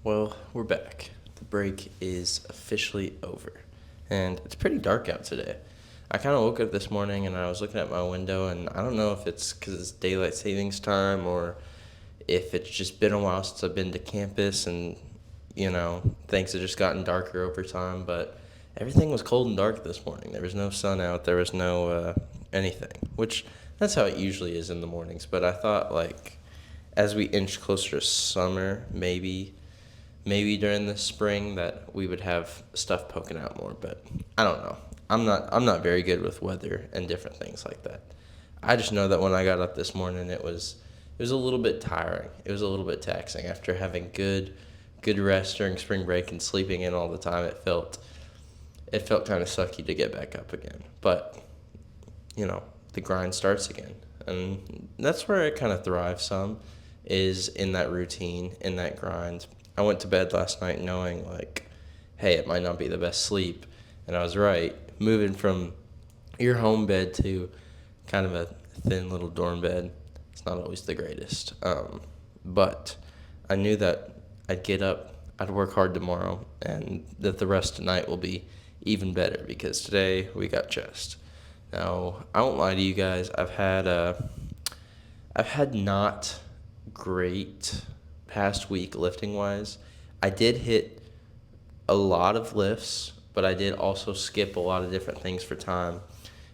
Well, we're back. The break is officially over, and it's pretty dark out today. I kind of woke up this morning and I was looking at my window, and I don't know if it's because it's daylight savings time or if it's just been a while since I've been to campus and, things have just gotten darker over time, but everything was cold and dark this morning. There was no sun out, there was no anything, which that's how it usually is in the mornings, but I thought, as we inch closer to summer, maybe during the spring that we would have stuff poking out more, but I don't know. I'm not very good with weather and different things like that. I just know that when I got up this morning, it was a little bit tiring. It was a little bit taxing after having good rest during spring break and sleeping in all the time. It felt kind of sucky to get back up again. But the grind starts again, and that's where I kind of thrive some, is in that routine, in that grind. I went to bed last night knowing, hey, it might not be the best sleep, and I was right. Moving from your home bed to kind of a thin little dorm bed, it's not always the greatest. But I knew that I'd get up, I'd work hard tomorrow, and that the rest of the night will be even better, because today we got chest. Now, I won't lie to you guys, I've had not great past week lifting wise. I did hit a lot of lifts, but I did also skip a lot of different things for time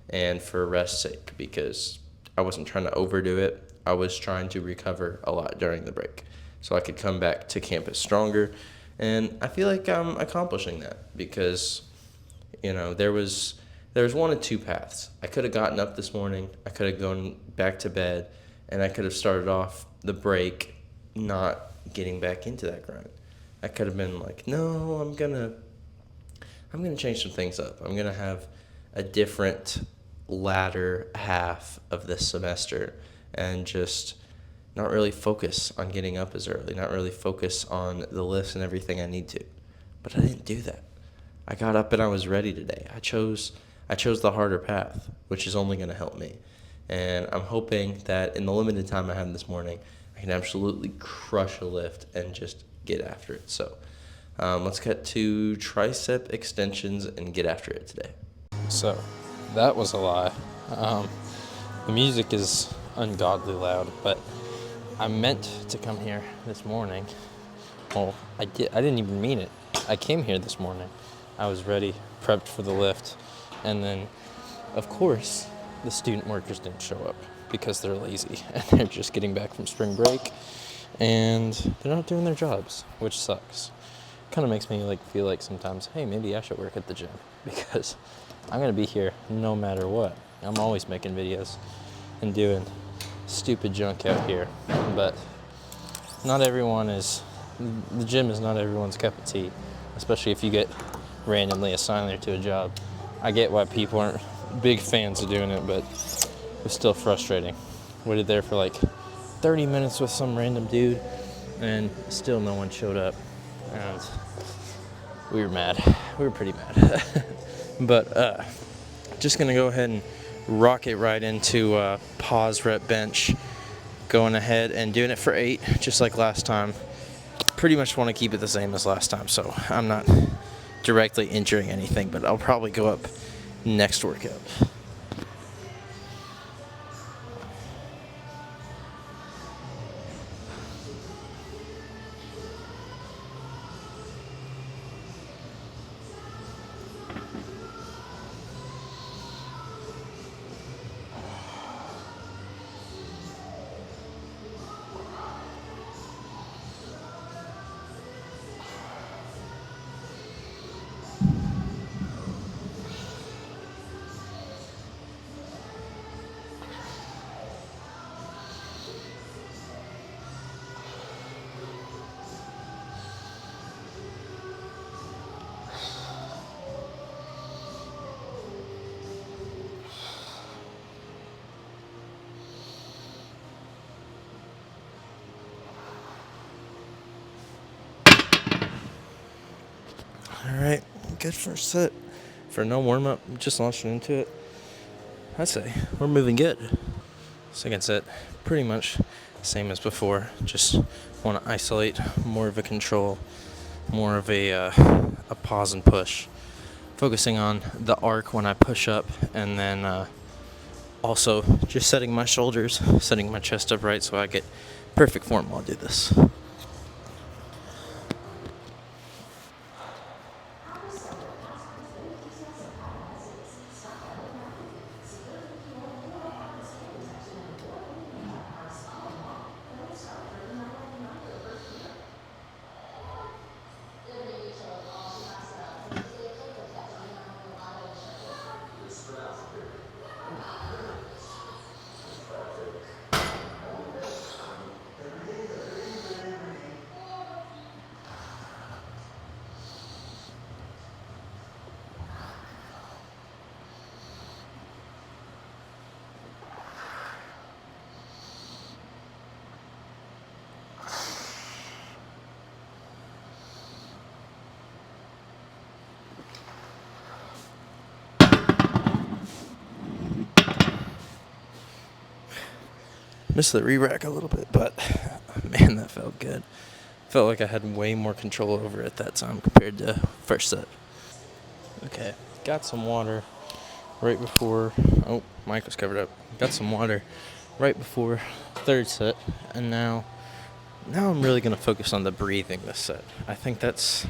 and for rest's sake, because I wasn't trying to overdo it. I was trying to recover a lot during the break so I could come back to campus stronger, and I feel like I'm accomplishing that, because there was one of two paths. I could have gotten up this morning, I could have gone back to bed, and I could have started off the break not getting back into that grind. I could have been like, no, I'm gonna change some things up. I'm gonna have a different latter half of this semester and just not really focus on getting up as early, not really focus on the lifts and everything I need to. But I didn't do that. I got up and I was ready today. I chose the harder path, which is only gonna help me. And I'm hoping that in the limited time I have this morning, I can absolutely crush a lift and just get after it. So let's get to tricep extensions and get after it today. So, that was a lie. The music is ungodly loud, but I meant to come here this morning. Well, I didn't even mean it. I came here this morning. I was ready, prepped for the lift, and then, of course, the student workers didn't show up because they're lazy and they're just getting back from spring break and they're not doing their jobs, which sucks. Kind of makes me feel like sometimes, hey, maybe I should work at the gym, because I'm going to be here no matter what. I'm always making videos and doing stupid junk out here, but the gym is not everyone's cup of tea, especially if you get randomly assigned there to a job. I get why people aren't big fans of doing it, but it's still frustrating. Waited there for 30 minutes with some random dude, and still no one showed up, and we were mad. We were pretty mad. But just gonna go ahead and rock it right into pause rep bench, going ahead and doing it for 8, just like last time. Pretty much want to keep it the same as last time, so I'm not directly injuring anything, but I'll probably go up next workout. All right, good first set. For no warm-up, just launching into it. I'd say we're moving good. Second set, pretty much Same as before, just want to isolate more of a control, more of a pause and push. Focusing on the arc when I push up, and then also just setting my shoulders, setting my chest upright so I get perfect form while I do this. Missed the re-rack a little bit, but man, that felt good. Felt like I had way more control over it that time compared to first set. Okay, got some water right before. Oh, mic was covered up. Got some water right before third set, and now I'm really gonna focus on the breathing this set. I think that's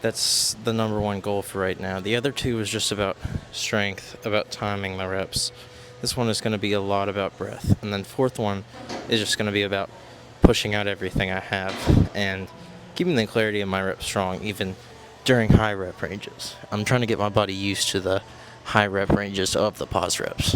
the number one goal for right now. The other two is just about strength, about timing the reps. This one is going to be a lot about breath. And then fourth one is just going to be about pushing out everything I have and keeping the clarity of my reps strong even during high rep ranges. I'm trying to get my body used to the high rep ranges of the pause reps.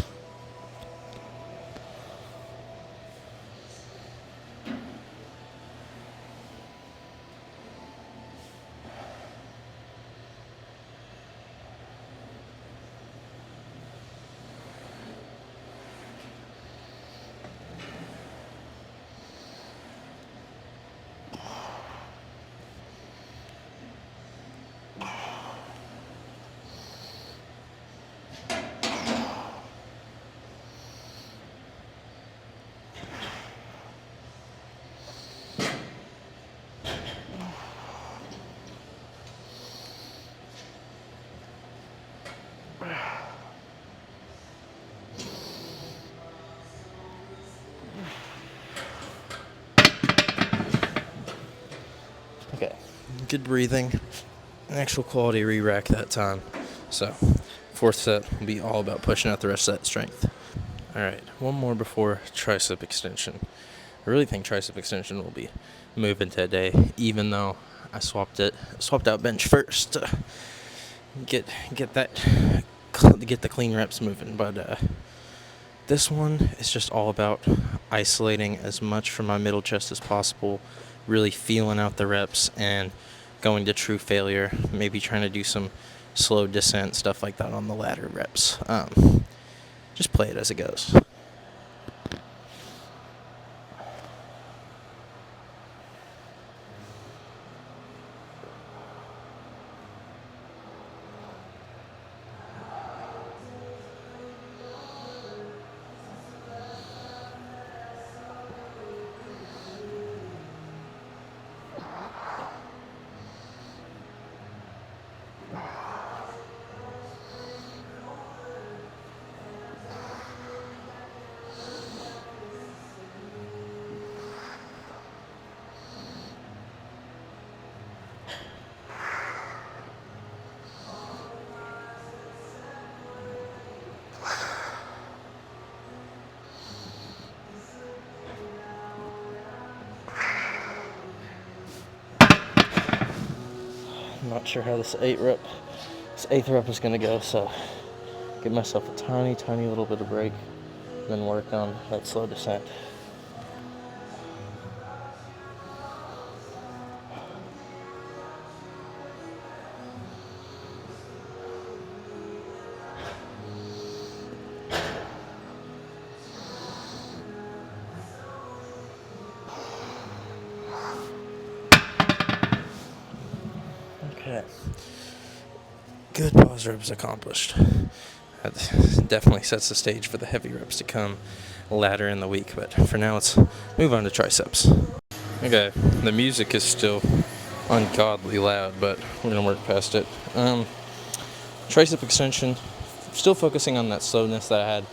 Okay, good breathing, an actual quality re-rack that time. So, fourth set will be all about pushing out the rest of that strength. Alright, one more before tricep extension. I really think tricep extension will be moving today, even though I swapped out bench first to get the clean reps moving. But this one is just all about isolating as much from my middle chest as possible, really feeling out the reps and going to true failure, maybe trying to do some slow descent, stuff like that on the ladder reps. Just play it as it goes. I'm not sure how this eighth rep is going to go, so give myself a tiny little bit of break, then work on that slow descent. Okay. Good pause reps accomplished. That definitely sets the stage for the heavy reps to come later in the week. But for now, let's move on to triceps. Okay, the music is still ungodly loud, but we're gonna work past it. Tricep extension, still focusing on that slowness that I had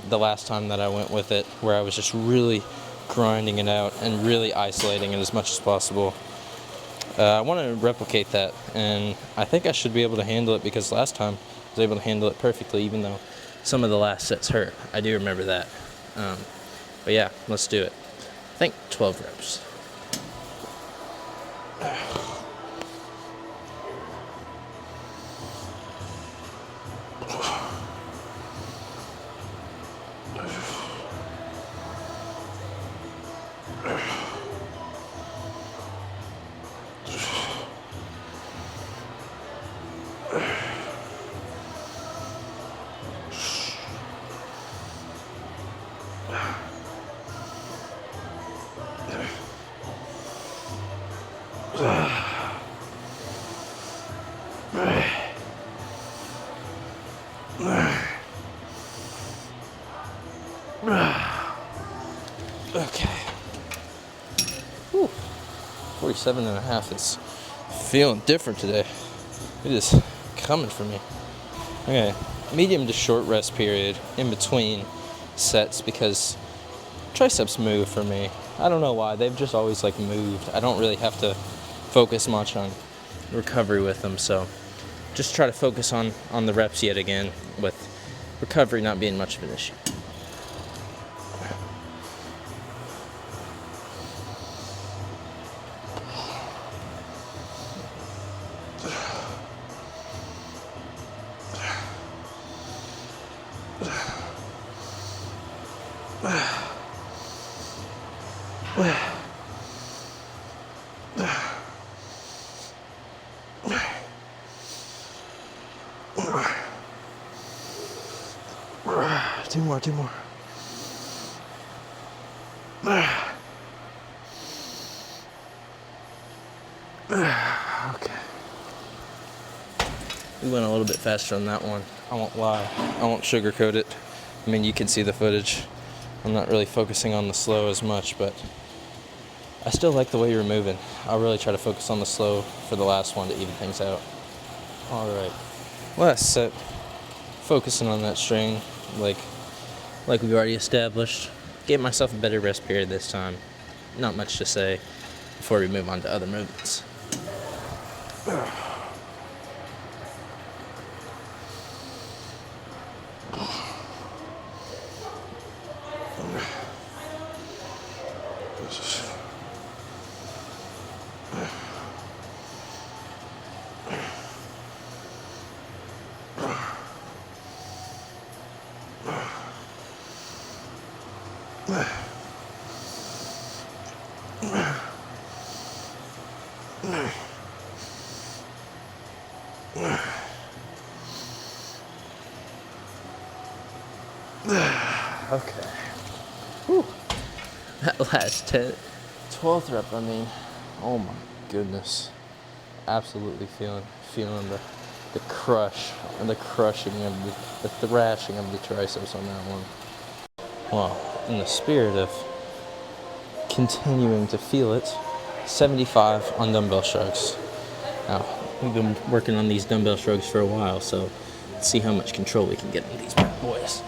the last time that I went with it, where I was just really grinding it out and really isolating it as much as possible. I want to replicate that, and I think I should be able to handle it, because last time I was able to handle it perfectly, even though some of the last sets hurt. I do remember that. But yeah, let's do it. I think 12 reps. Okay. Whew. 47 and a half is feeling different today. It is coming for me. Okay, medium to short rest period in between sets, because triceps move for me. I don't know why. They've just always moved. I don't really have to focus much on recovery with them, so just try to focus on the reps yet again, with recovery not being much of an issue. Two more. Okay. We went a little bit faster on that one. I won't lie. I won't sugarcoat it. I mean, you can see the footage. I'm not really focusing on the slow as much, but I still like the way you're moving. I'll really try to focus on the slow for the last one to even things out. All right. Last set. Focusing on that string, like we've already established. Gave myself a better rest period this time. Not much to say before we move on to other movements. Okay. Whew. That last 12th rep, oh my goodness. Absolutely feeling the crush and the crushing of the thrashing of the triceps on that one. Well, in the spirit of continuing to feel it, 75 on dumbbell shrugs. Now, we've been working on these dumbbell shrugs for a while, so let's see how much control we can get in these bad boys.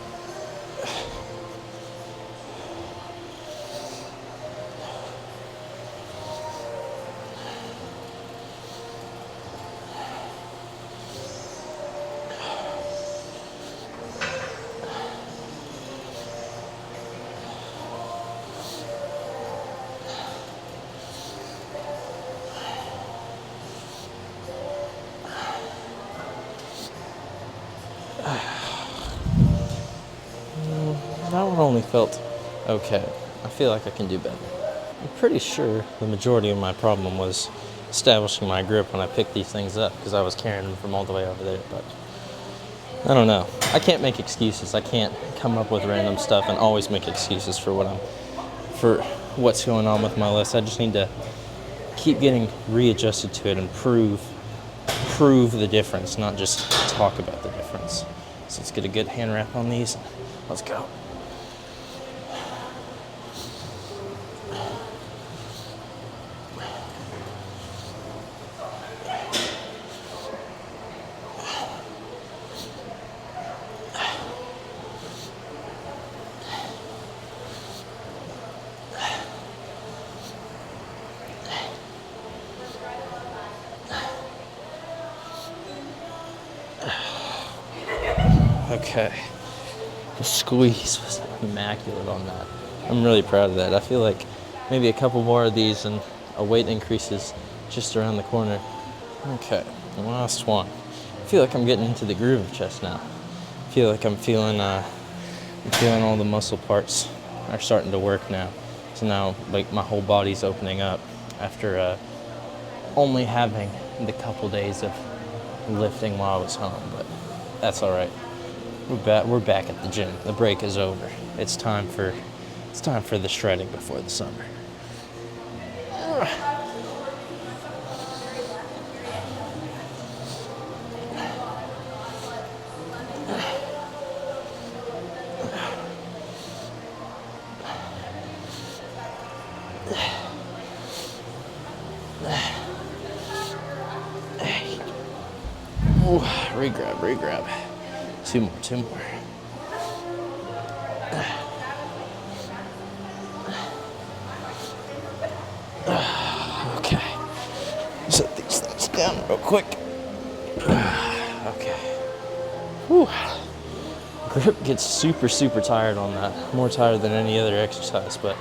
That one only felt okay. I feel like I can do better. I'm pretty sure the majority of my problem was establishing my grip when I picked these things up, because I was carrying them from all the way over there, but I don't know. I can't make excuses. I can't come up with random stuff and always make excuses for what's going on with my list. I just need to keep getting readjusted to it and prove the difference, not just talk about the difference. So let's get a good hand wrap on these. Let's go. Okay. The squeeze was immaculate on that. I'm really proud of that. I feel like maybe a couple more of these and a weight increase is just around the corner. Okay, the last one. I feel like I'm getting into the groove of chest now. I feel like I'm feeling all the muscle parts are starting to work now. So now, like, my whole body's opening up after only having the couple days of lifting while I was home, but that's all right. We're back at the gym. The break is over. It's time for the shredding before the summer. Ooh, regrab. Two more. Okay. Set these things down real quick. Okay. Whew. Grip gets super tired on that. More tired than any other exercise, but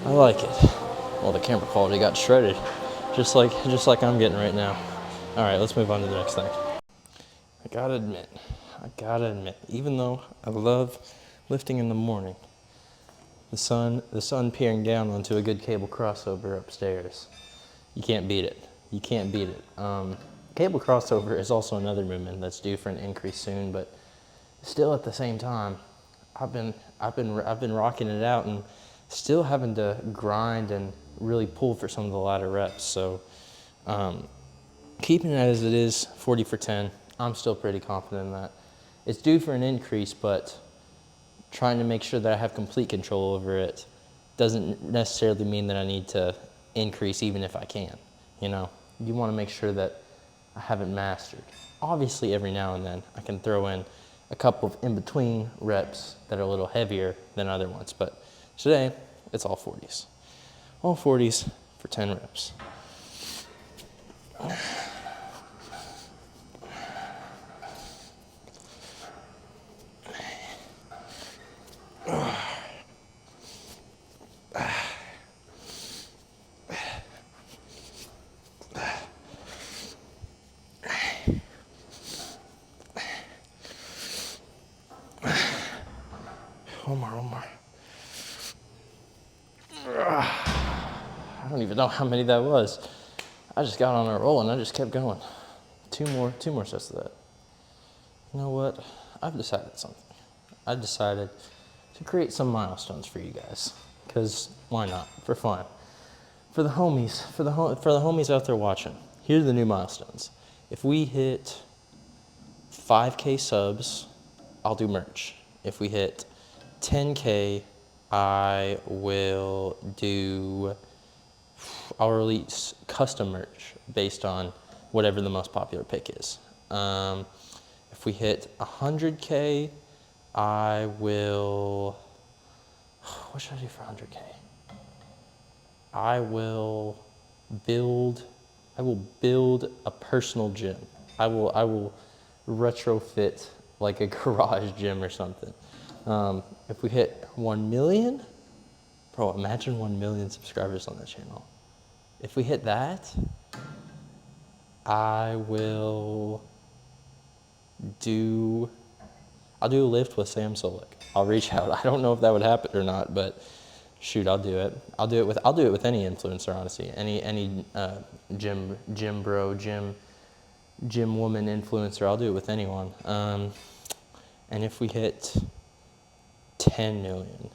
I like it. Well, the camera quality got shredded, just like I'm getting right now. All right, let's move on to the next thing. I gotta admit, even though I love lifting in the morning, the sun peering down onto a good cable crossover upstairs, you can't beat it. Cable crossover is also another movement that's due for an increase soon, but still at the same time, I've been rocking it out and still having to grind and really pull for some of the latter reps. So keeping it as it is, 40 for 10, I'm still pretty confident in that. It's due for an increase, but trying to make sure that I have complete control over it doesn't necessarily mean that I need to increase even if I can. You know, you want to make sure that I haven't mastered. Obviously, every now and then I can throw in a couple of in-between reps that are a little heavier than other ones, but today it's all 40s. All 40s for 10 reps. One more. I don't even know how many that was. I just got on a roll and I just kept going. Two more sets of that. You know what? I've decided something. I've decided to create some milestones for you guys. Because why not? For fun. For the homies out there watching, here's the new milestones. If we hit 5K subs, I'll do merch. If we hit 10K, I'll release custom merch based on whatever the most popular pick is. If we hit 100K, what should I do for 100K? I will build a personal gym. I will retrofit like a garage gym or something. If we hit 1 million, bro, imagine 1 million subscribers on the channel. If we hit that, I'll do a lift with Sam Solik. I'll reach out. I don't know if that would happen or not, but shoot, I'll do it. I'll do it with any influencer, honestly. Any gym bro, gym woman influencer. I'll do it with anyone. And if we hit 10 million,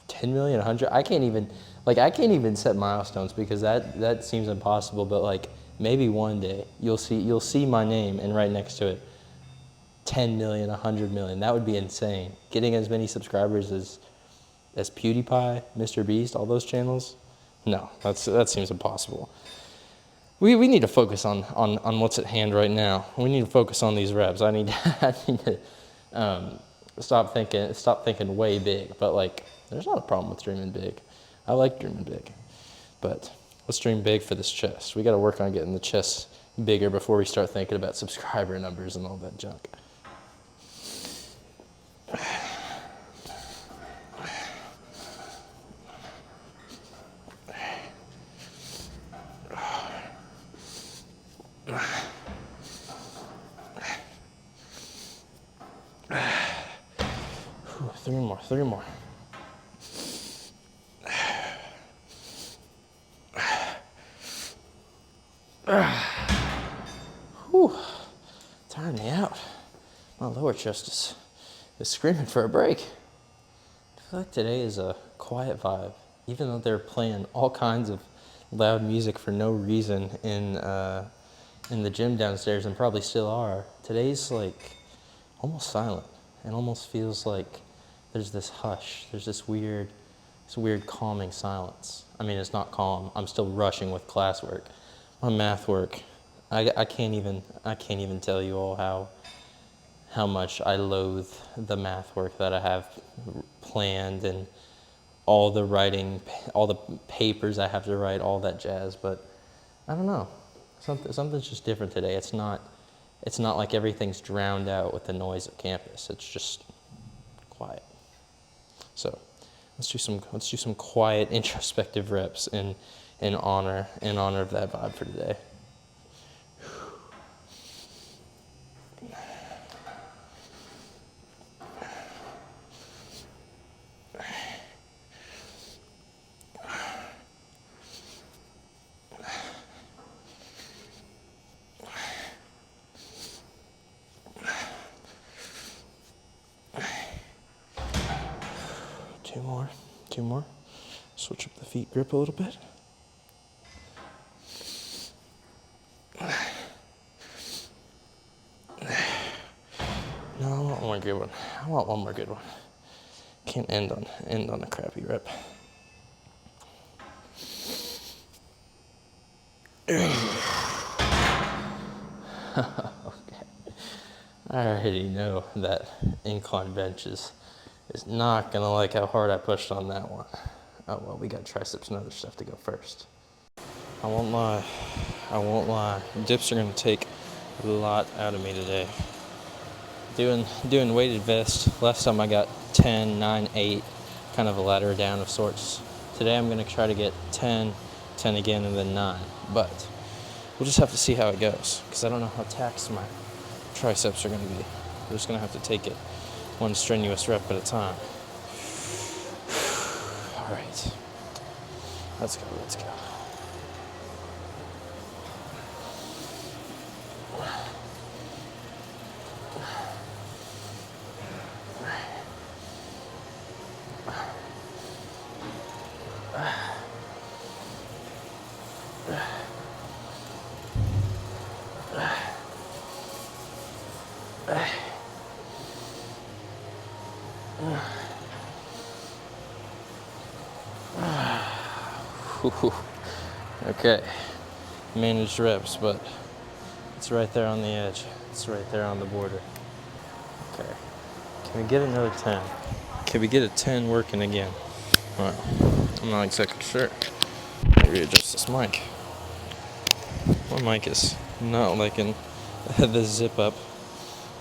100, I can't even set milestones because that seems impossible, but like maybe one day you'll see my name and right next to it, 10 million, 100 million. That would be insane. Getting as many subscribers as PewDiePie, Mr. Beast, all those channels? No, that seems impossible. We need to focus on what's at hand right now. We need to focus on these reps. I need to stop thinking way big. But like, there's not a problem with dreaming big. I like dreaming big. But let's dream big for this chest. We got to work on getting the chest bigger before we start thinking about subscriber numbers and all that junk. Three more. Whew, tired me out. My lower chest is screaming for a break. I feel like today is a quiet vibe, even though they're playing all kinds of loud music for no reason in the gym downstairs, and probably still are. Today's like almost silent, and almost feels like there's this hush. There's this weird calming silence. I mean, it's not calm. I'm still rushing with classwork. My math work, I can't even tell you all how much I loathe the math work that I have planned, and all the writing, all the papers I have to write, all that jazz. But I don't know, something's just different today. It's not like everything's drowned out with the noise of campus. It's just quiet. So let's do some quiet introspective reps in honor of that vibe for today. Two more. Switch up the feet grip a little bit. No, I want one good one. I want one more good one. Can't end on a crappy rep. Okay. I already know that incline bench is not gonna like how hard I pushed on that one. Oh well, we got triceps and other stuff to go first. I won't lie. Dips are gonna take a lot out of me today. Doing weighted vest. Last time I got 10, 9, 8, kind of a ladder down of sorts. Today I'm gonna try to get 10, 10 again, and then 9. But we'll just have to see how it goes, because I don't know how taxed my triceps are gonna be. We're just gonna have to take it one strenuous rep at a time. All right, let's go. Okay, managed reps, but it's right there on the edge. It's right there on the border. Okay, can we get another 10? Can we get a 10 working again? Well, I'm not exactly sure. Let me readjust this mic. My mic is not liking the zip up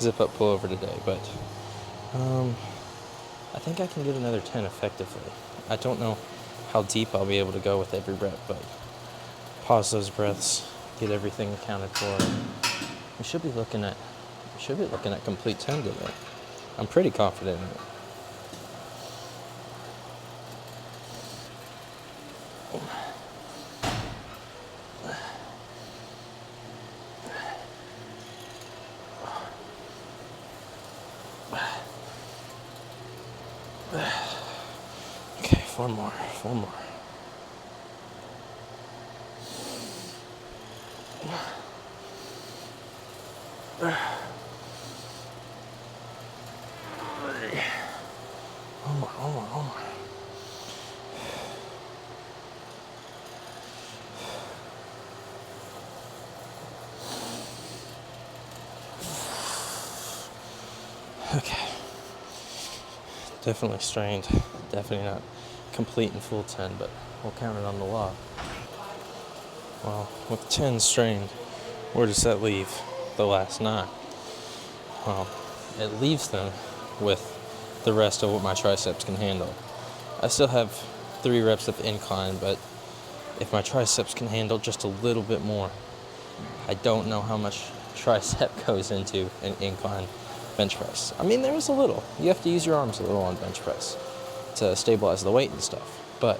pullover today, but I think I can get another 10 effectively. I don't know how deep I'll be able to go with every rep, but pause those breaths, get everything accounted for. We should be looking at complete 10 today. I'm pretty confident in it. Okay, four more. Definitely strained. Definitely not complete and full 10, but we'll count it on the log. Well, with 10 strained, where does that leave the last 9? Well, it leaves them with the rest of what my triceps can handle. I still have 3 reps of incline, but if my triceps can handle just a little bit more, I don't know how much tricep goes into an incline bench press. I mean, there is a little. You have to use your arms a little on bench press to stabilize the weight and stuff. But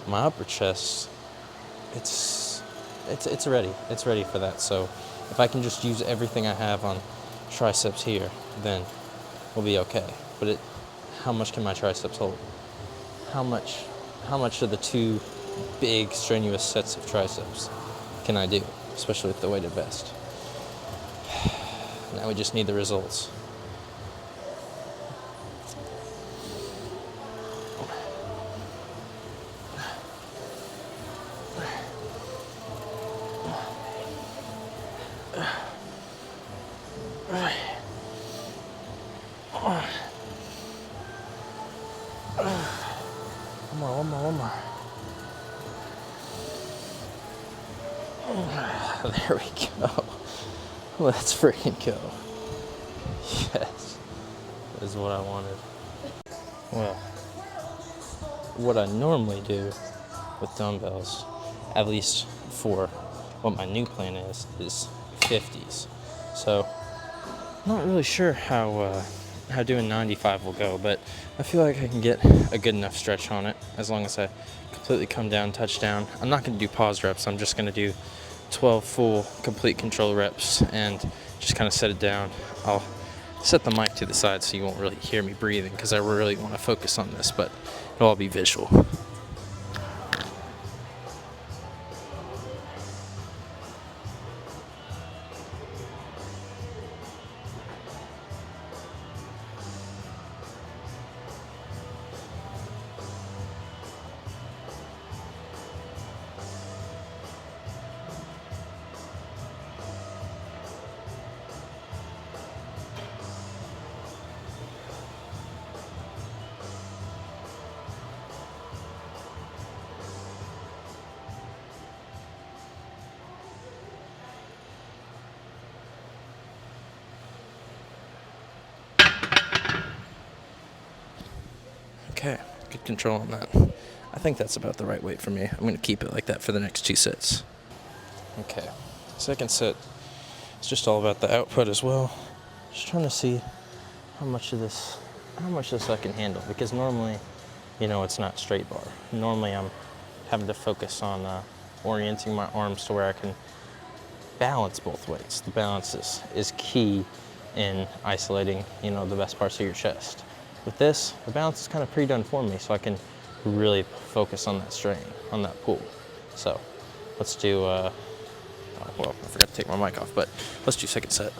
my upper chest, it's ready. It's ready for that. So if I can just use everything I have on triceps here, then we'll be okay. But how much can my triceps hold? How much of the 2 big strenuous sets of triceps can I do, especially with the weighted vest? Now we just need the results. One more. There we go. Let's freaking go. Yes. That is what I wanted. Well, what I normally do with dumbbells, at least for what my new plan is 50s. So, I'm not really sure how doing 95 will go, but I feel like I can get a good enough stretch on it as long as I completely come down, touch down. I'm not going to do pause reps. I'm just going to do 12 full complete control reps and just kind of set it down. I'll set the mic to the side so you won't really hear me breathing because I really want to focus on this, but it'll all be visual. Okay, good control on that. I think that's about the right weight for me. I'm going to keep it like that for the next 2 sets. Okay, second set is just all about the output as well. Just trying to see how much of this I can handle, because normally, it's not straight bar. Normally I'm having to focus on orienting my arms to where I can balance both weights. The balance is key in isolating, the best parts of your chest. With this, the balance is kind of pre-done for me, so I can really focus on that strain, on that pull. So let's do, I forgot to take my mic off, but let's do second set.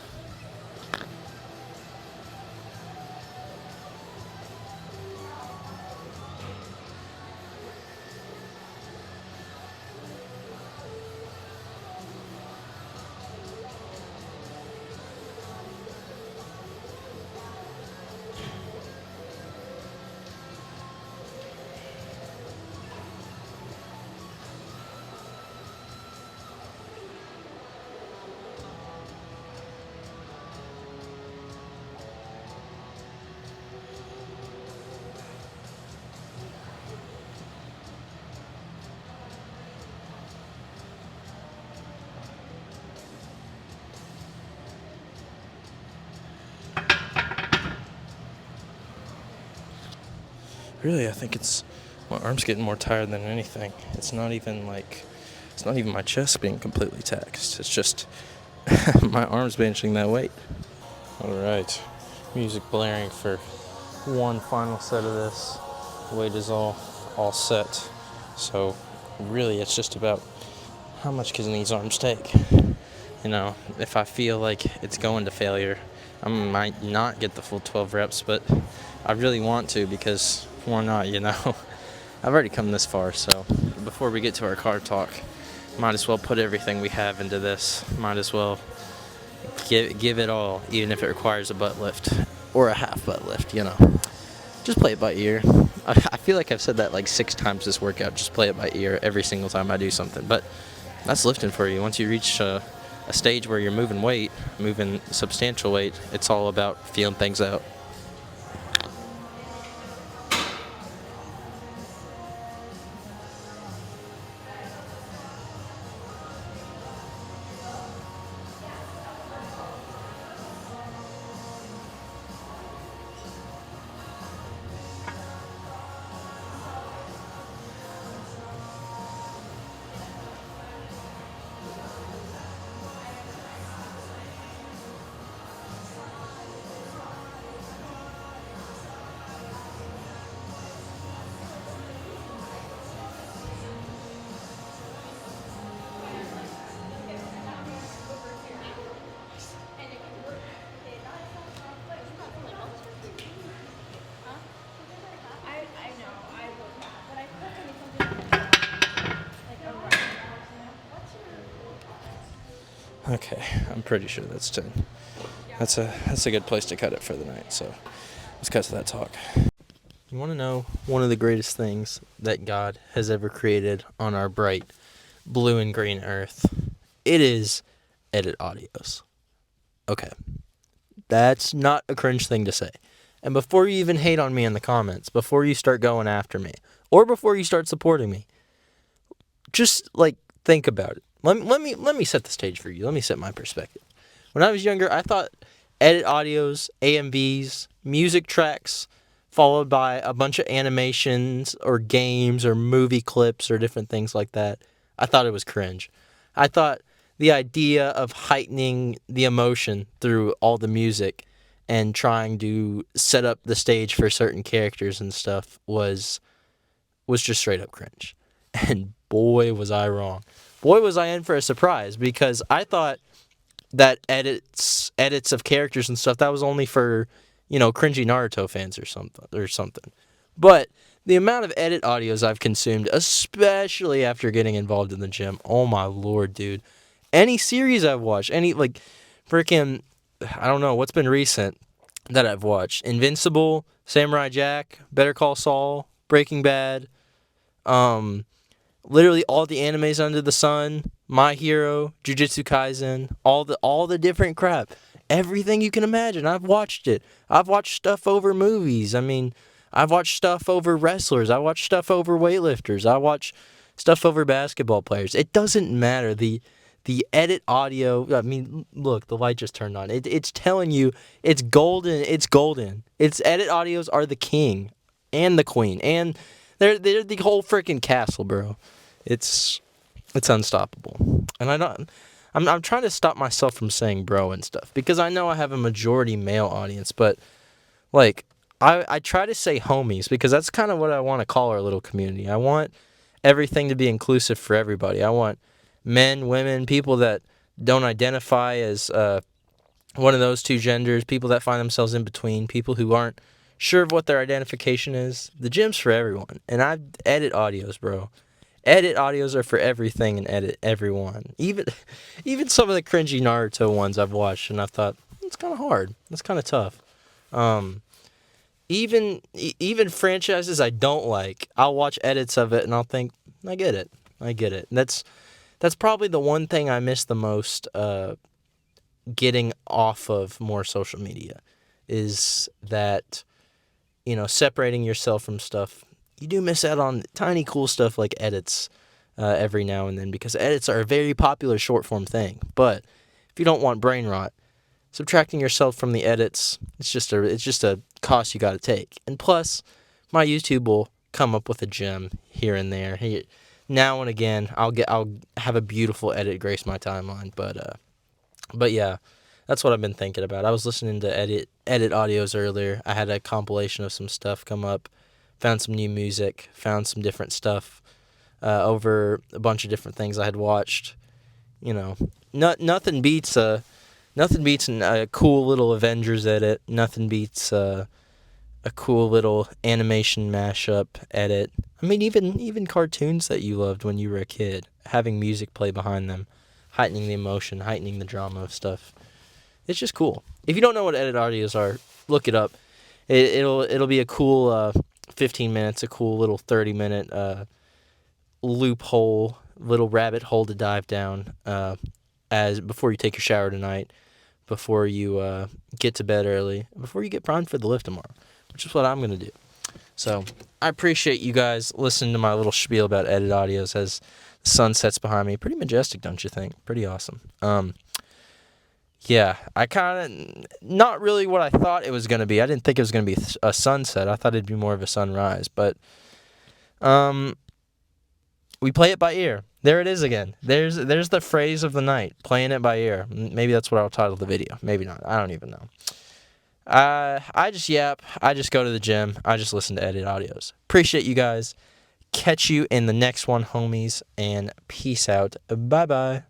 Really, I think my arm's getting more tired than anything. It's not even my chest being completely taxed. It's just my arm's benching that weight. All right, music blaring for one final set of this. The weight is all set. So really, it's just about how much can these arms take. If I feel like it's going to failure, I might not get the full 12 reps, but I really want to, because why not, I've already come this far, so before we get to our carb talk, might as well put everything we have into this. Might as well give it all, even if it requires a butt lift or a half butt lift, just play it by ear. I feel like I've said that like 6 times this workout. Just play it by ear every single time I do something. But that's lifting for you. Once you reach a stage where you're moving weight, moving substantial weight, it's all about feeling things out. Okay, I'm pretty sure that's 10. That's a good place to cut it for the night, so let's cut to that talk. You want to know one of the greatest things that God has ever created on our bright blue and green earth? It is edit audios. Okay, that's not a cringe thing to say. And before you even hate on me in the comments, before you start going after me, or before you start supporting me, just like think about it. Let me set the stage for you. Let me set my perspective. When I was younger, I thought edit audios, AMVs, music tracks, followed by a bunch of animations or games or movie clips or different things like that, I thought it was cringe. I thought the idea of heightening the emotion through all the music and trying to set up the stage for certain characters and stuff was just straight up cringe. And boy, was I wrong. Boy, was I in for a surprise, because I thought that edits of characters and stuff, that was only for, cringy Naruto fans or something. But the amount of edit audios I've consumed, especially after getting involved in the gym, oh my lord, dude. Any series I've watched, freaking, I don't know, what's been recent that I've watched? Invincible, Samurai Jack, Better Call Saul, Breaking Bad, literally all the animes under the sun, My Hero, Jujutsu Kaisen, all the different crap. Everything you can imagine, I've watched it. I've watched stuff over movies. I've watched stuff over wrestlers. I watched stuff over weightlifters. I watch stuff over basketball players. It doesn't matter. The edit audio, look, the light just turned on. It's telling you it's golden. It's golden. Its edit audios are the king and the queen, and they're the whole freaking castle, bro. It's unstoppable. And I'm trying to stop myself from saying bro and stuff, because I know I have a majority male audience, but like I try to say homies, because that's kind of what I want to call our little community. I want everything to be inclusive for everybody. I want men, women, people that don't identify as one of those two genders, people that find themselves in between, people who aren't sure of what their identification is. The gym's for everyone. And I edit audios, bro. Edit audios are for everything and edit everyone. Even some of the cringy Naruto ones I've watched, and I've thought, it's kind of hard. It's kind of tough. Even franchises I don't like, I'll watch edits of it and I'll think, I get it. And that's probably the one thing I miss the most getting off of more social media, is that, separating yourself from stuff. You do miss out on tiny cool stuff like edits every now and then, because edits are a very popular short form thing. But if you don't want brain rot, subtracting yourself from the edits, it's just a cost you got to take. And plus, my YouTube will come up with a gem here and there. Now and again, I'll have a beautiful edit grace my timeline. But yeah, that's what I've been thinking about. I was listening to edit audios earlier. I had a compilation of some stuff come up. Found some new music, found some different stuff over a bunch of different things I had watched. Nothing beats a cool little Avengers edit. Nothing beats a cool little animation mashup edit. Even cartoons that you loved when you were a kid, having music play behind them, heightening the emotion, heightening the drama of stuff. It's just cool. If you don't know what edit audios are, look it up. It'll be a cool 15 minutes, a cool little 30-minute loophole, little rabbit hole to dive down as before you take your shower tonight, before you get to bed early, before you get primed for the lift tomorrow, which is what I'm gonna do. So I appreciate you guys listening to my little spiel about edit audios as the sun sets behind me. Pretty majestic, don't you think? Pretty awesome. Yeah, I kind of, not really what I thought it was going to be. I didn't think it was going to be a sunset. I thought it'd be more of a sunrise. But we play it by ear. There it is again. There's the phrase of the night, playing it by ear. Maybe that's what I'll title the video. Maybe not. I don't even know. I just yap. I just go to the gym. I just listen to edit audios. Appreciate you guys. Catch you in the next one, homies, and peace out. Bye-bye.